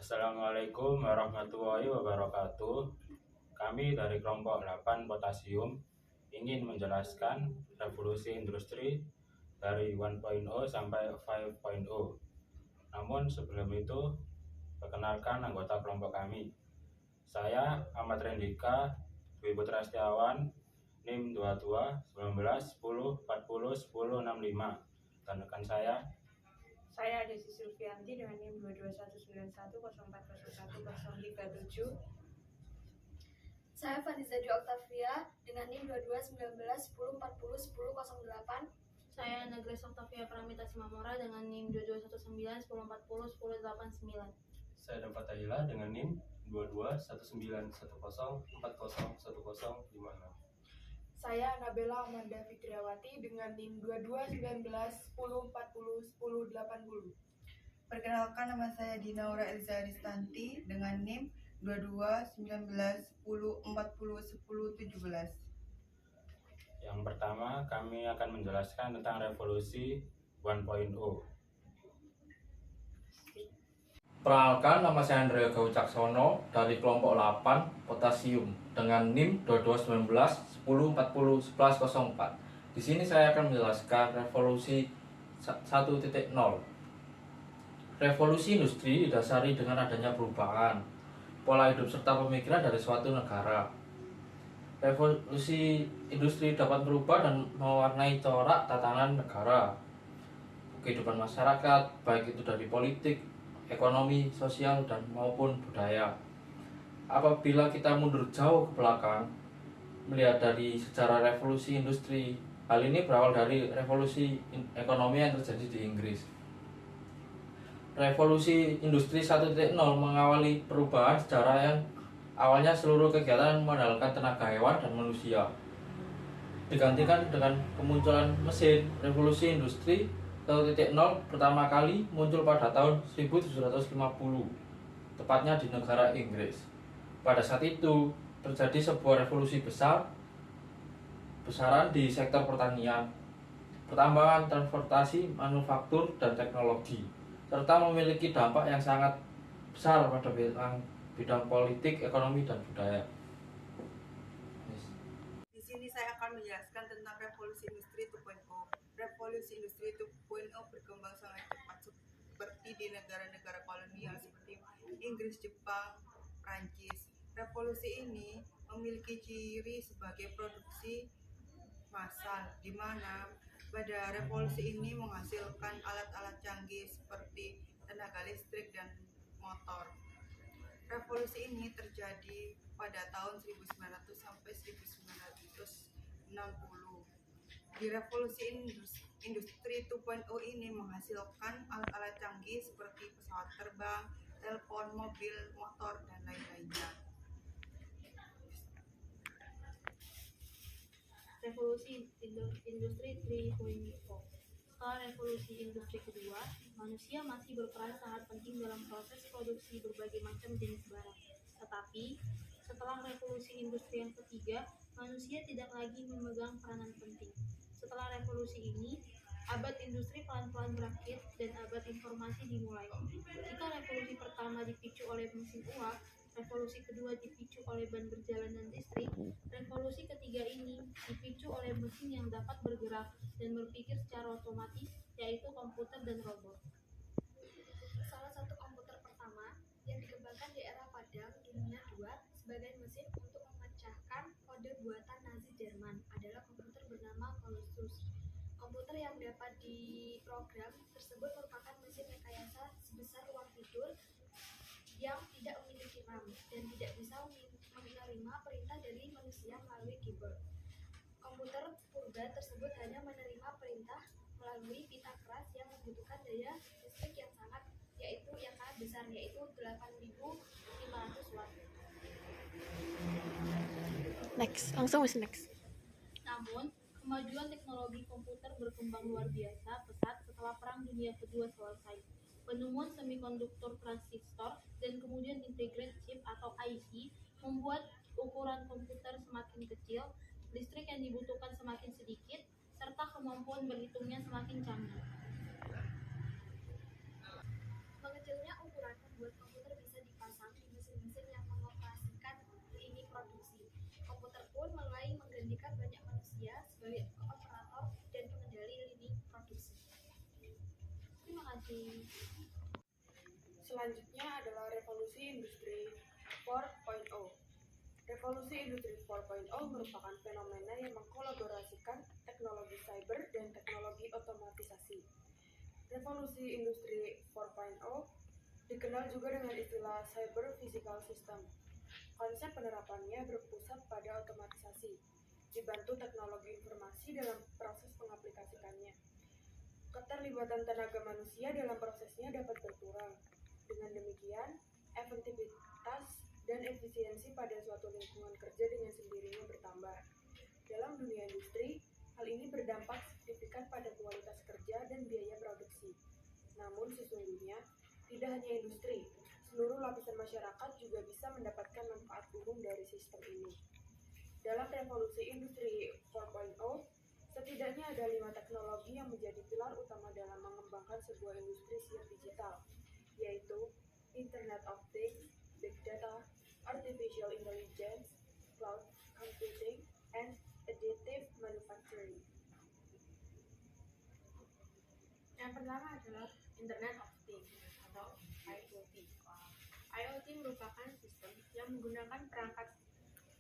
Assalamualaikum warahmatullahi wabarakatuh. Kami dari kelompok 8 potasium ingin menjelaskan revolusi industri dari 1.0 sampai 5.0. Namun sebelum itu, perkenalkan anggota kelompok kami. Saya Ahmad Rendika Dwi Putra Setiawan, NIM 22 19 10 40 10 65, dan rekan Saya Desi Sulfianti dengan NIM 22191040137. Saya Fariza Dwi Oktavia dengan NIM 221910401008. Saya Nagres Oktavia Pramita Simamora dengan NIM 221910401089. Saya Dapat Tahila dengan NIM 22191040101056. Saya Nabela Amanda Fitriawati dengan NIM 221910401080. Perkenalkan, nama saya Dinaura Elza Ristanti dengan NIM 221910401017. Yang pertama, kami akan menjelaskan tentang revolusi 1.0. Perkenalkan, nama saya Andrea Gawicaksono dari kelompok 8 potasium dengan NIM 221910401104. Di sini saya akan menjelaskan revolusi 1.0. Revolusi industri didasari dengan adanya perubahan pola hidup serta pemikiran dari suatu negara. Revolusi industri dapat merubah dan mewarnai corak tatanan negara, kehidupan masyarakat, baik itu dari politik, ekonomi, sosial, dan maupun budaya. Apabila kita mundur jauh ke belakang, melihat dari sejarah revolusi industri, hal ini berawal dari revolusi ekonomi yang terjadi di Inggris. Revolusi industri 1.0 mengawali perubahan sejarah yang awalnya seluruh kegiatan mengandalkan tenaga hewan dan manusia, digantikan dengan kemunculan mesin. Revolusi industri 1.0 pertama kali muncul pada tahun 1750, tepatnya di negara Inggris. Pada saat itu terjadi sebuah revolusi besaran di sektor pertanian, pertambangan, transportasi, manufaktur, dan teknologi, serta memiliki dampak yang sangat besar pada bidang politik, ekonomi, dan budaya. Di sini saya akan menjelaskan tentang revolusi industri 2.0. Revolusi industri 2.0 berkembang sangat cepat seperti di negara-negara kolonial seperti Inggris, Jepang, Prancis. Revolusi ini memiliki ciri sebagai produksi massal, di mana pada revolusi ini menghasilkan alat-alat canggih seperti tenaga listrik dan motor. Revolusi ini terjadi pada tahun 1900 sampai 1960. Di revolusi industri 2.0 ini menghasilkan alat-alat canggih seperti pesawat terbang, telepon, mobil, motor, dan lain-lainnya. Revolusi industri 3.0. Setelah revolusi industri kedua, manusia masih berperan sangat penting dalam proses produksi berbagai macam jenis barang. Tetapi, setelah revolusi industri yang ketiga, manusia tidak lagi memegang peranan penting. Setelah revolusi ini, abad industri pelan-pelan berakhir dan abad informasi dimulai. Jika revolusi pertama dipicu oleh mesin uap, revolusi kedua dipicu oleh ban berjalan dan listrik, revolusi ketiga ini dipicu oleh mesin yang dapat bergerak dan berpikir secara otomatis, yaitu komputer dan robot. Salah satu komputer pertama yang dikembangkan di era Padang Dunia II sebagai mesin untuk memecahkan kode buatan Nazi Jerman adalah komputer bernama Colossus. Komputer yang dapat diprogram tersebut merupakan mesin rekayasa sebesar ruang tidur yang tidak memiliki RAM dan tidak bisa menerima perintah dari manusia melalui keyboard. Komputer purba tersebut hanya menerima perintah melalui pita keras yang membutuhkan daya listrik yang sangat besar, yaitu 8.500 watt. Next. Namun, kemajuan teknologi komputer berkembang luar biasa pesat setelah Perang Dunia Kedua selesai. Penemuan semikonduktor transistor dan kemudian integrated chip atau IC membuat ukuran komputer semakin kecil, listrik yang dibutuhkan semakin sedikit, serta kemampuan berhitungnya semakin canggih. Mengecilnya ukuran membuat komputer bisa Komputer pun mulai menggantikan banyak manusia sebagai operator dan pengendali lini produksi. Terima kasih. Selanjutnya adalah revolusi industri 4.0. Revolusi industri 4.0 merupakan fenomena yang mengkolaborasikan teknologi cyber dan teknologi otomatisasi. Revolusi industri 4.0 dikenal juga dengan istilah cyber physical system. Konsep penerapannya berpusat pada otomatisasi, dibantu teknologi informasi dalam proses pengaplikasikannya. Keterlibatan tenaga manusia dalam prosesnya dapat berkurang. Dengan demikian, efektivitas dan efisiensi pada suatu lingkungan kerja dengan sendirinya bertambah. Dalam dunia industri, hal ini berdampak signifikan pada kualitas kerja dan biaya produksi. Namun sesungguhnya, tidak hanya industri, seluruh lapisan masyarakat juga bisa mendapatkan manfaat umum dari sistem ini. Dalam revolusi industri 4.0, setidaknya ada 5 teknologi yang menjadi pilar utama dalam mengembangkan sebuah industri siap digital, yaitu Internet of Things, Big Data, Artificial Intelligence, Cloud Computing, and Additive Manufacturing. Yang pertama adalah Internet of Things atau IoT. IoT merupakan sistem yang menggunakan perangkat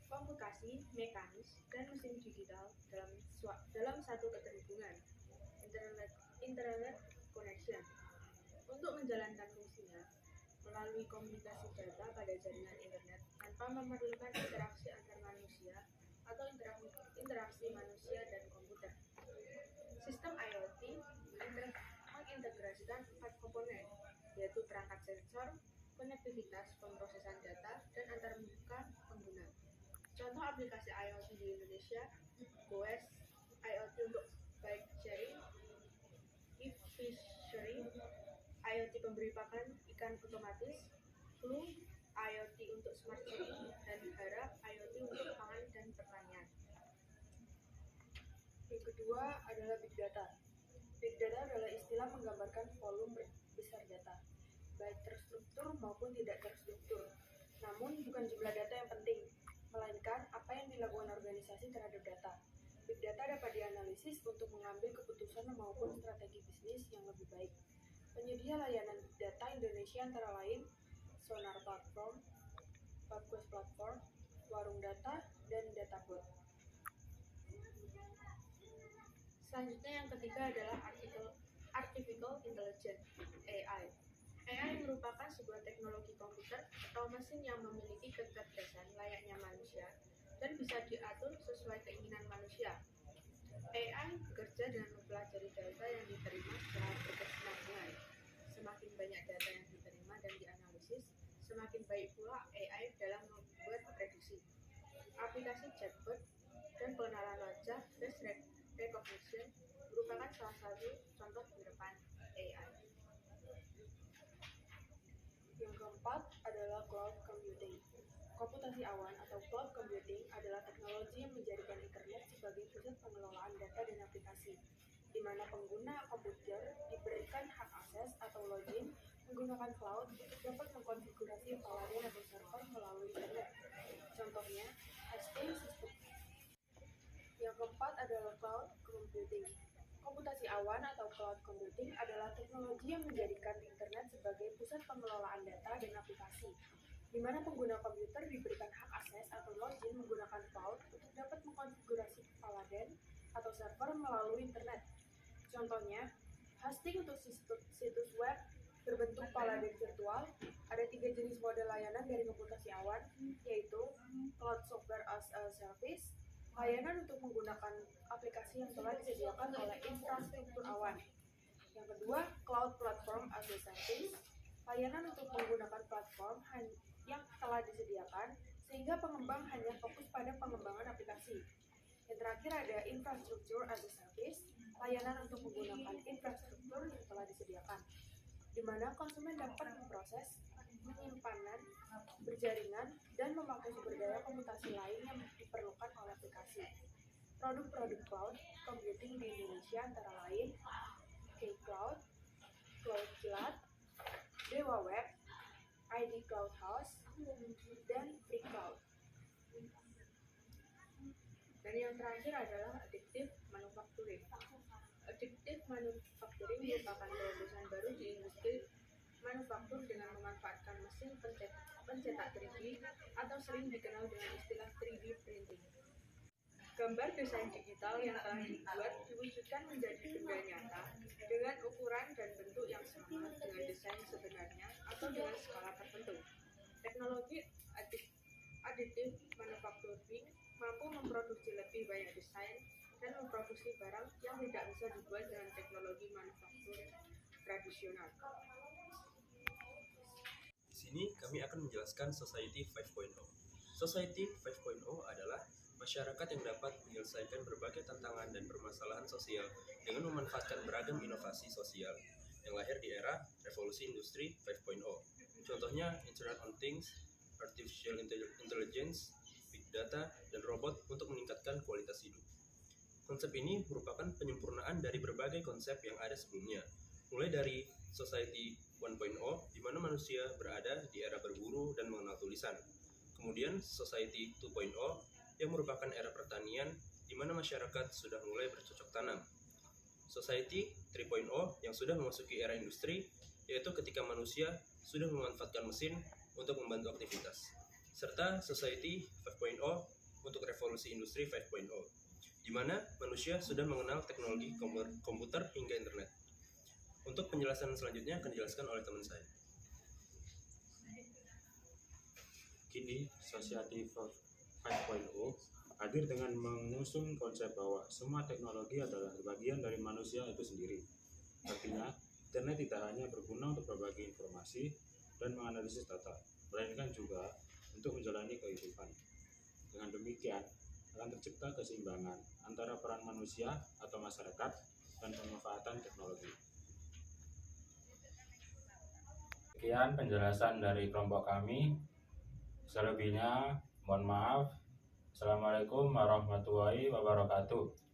komputasi, mekanis, dan mesin digital dalam satu keterhubungan internet connection untuk menjalankan fungsinya melalui komunikasi data pada jaringan internet tanpa memerlukan interaksi antar manusia atau interaksi manusia dan komputer. Sistem IoT mengintegrasikan 4 komponen, yaitu perangkat sensor, konektivitas, pemrosesan data, dan antarmuka pengguna. Contoh aplikasi IoT di Indonesia, GoES, IoT untuk bike sharing, e-fishery, IoT pemberi pakan ikan otomatis, Flu, IoT untuk smart city, dan Hara, IoT untuk pangan dan pertanian. Yang kedua adalah Big Data. Big Data adalah istilah menggambarkan volume besar data, baik terstruktur maupun tidak terstruktur. Namun, bukan jumlah data yang penting, melainkan apa yang dilakukan organisasi terhadap data. Big Data dapat dianalisis untuk mengambil keputusan maupun strategi bisnis yang lebih baik. Penyedia layanan Big Data Indonesia antara lain Sonar Platform, Babquest Platform, Warung Data, dan Databot. Selanjutnya yang ketiga adalah Artificial Intelligence (AI). AI merupakan sebuah teknologi komputer atau mesin yang memiliki kecerdasan layaknya manusia dan bisa diatur sesuai keinginan manusia. AI bekerja dengan mempelajari data yang diterima secara berkesinambungan. Semakin banyak data yang diterima dan dianalisis, semakin baik pula AI dalam membuat prediksi. Aplikasi chatbot dan pengenalan wajah face recognition merupakan salah satu contoh penerapan AI. Yang keempat adalah Cloud Computing. Komputasi awan atau Cloud Computing adalah teknologi yang menjadikan internet sebagai pusat pengelolaan data dan aplikasi, di mana pengguna komputer diberikan hak akses atau login menggunakan cloud untuk dapat mengkonfigurasi palayan atau server melalui internet. Contohnya, hosting sistem. Yang keempat adalah Cloud Computing. Komputasi awan atau Cloud Computing adalah teknologi yang menjadikan internet sebagai pusat pengelolaan data dan aplikasi, di mana pengguna komputer diberikan hak akses atau login menggunakan cloud untuk dapat mengkonfigurasi palayan atau server melalui internet. Contohnya, hosting untuk situs web berbentuk palayan virtual. Ada 3 jenis model layanan dari komputasi awan, yaitu Cloud Software as a Service, layanan untuk menggunakan aplikasi yang telah disediakan oleh infrastruktur awan. Yang kedua, Cloud Platform as a Service, layanan untuk menggunakan platform yang telah disediakan, sehingga pengembang hanya fokus pada pengembangan aplikasi. Yang terakhir ada Infrastructure as a Service, layanan untuk menggunakan infrastruktur yang telah disediakan, di mana konsumen dapat memproses, penyimpanan, berjaringan, dan memakai sumber daya komputasi lain yang diperlukan oleh aplikasi. Produk-produk cloud computing di Indonesia antara lain K-Cloud, Cloudjilat, Dewa Web, ID Cloud House, dan Free Cloud. Dan yang terakhir adalah additive manufacturing. Additive manufacturing merupakan terobosan baru di industri manufaktur dengan memanfaatkan mesin pencetak 3D atau sering dikenal dengan istilah 3D printing. Gambar desain digital yang telah dibuat diwujudkan menjadi benda nyata dengan ukuran dan bentuk yang sama dengan desain sebenarnya atau dengan skala tertentu. Teknologi additive manufacturing mampu memproduksi lebih banyak desain dan memproduksi barang yang tidak bisa dibuat dengan teknologi manufaktur tradisional. Di sini kami akan menjelaskan Society 5.0. Society 5.0 adalah masyarakat yang dapat menyelesaikan berbagai tantangan dan permasalahan sosial dengan memanfaatkan beragam inovasi sosial yang lahir di era revolusi industri 5.0. Contohnya Internet of Things, Artificial Intelligence, Big Data, dan robot untuk meningkatkan kualitas hidup. Konsep ini merupakan penyempurnaan dari berbagai konsep yang ada sebelumnya, mulai dari Society 1.0, di mana manusia berada di era berburu dan mengenal tulisan. Kemudian Society 2.0, yang merupakan era pertanian, di mana masyarakat sudah mulai bercocok tanam. Society 3.0, yang sudah memasuki era industri, yaitu ketika manusia sudah memanfaatkan mesin untuk membantu aktivitas. Serta Society 5.0 untuk revolusi industri 5.0, di mana manusia sudah mengenal teknologi komputer hingga internet. Untuk penjelasan selanjutnya akan dijelaskan oleh teman saya. Kini, Society 5.0 hadir dengan mengusung konsep bahwa semua teknologi adalah bagian dari manusia itu sendiri. Artinya, internet tidak hanya berguna untuk berbagi informasi dan menganalisis data, melainkan juga untuk menjalani kehidupan. Dengan demikian, akan tercipta keseimbangan antara peran manusia atau masyarakat dan pemanfaatan teknologi. Sekian penjelasan dari kelompok kami. Selebihnya, mohon maaf. Assalamualaikum warahmatullahi wabarakatuh.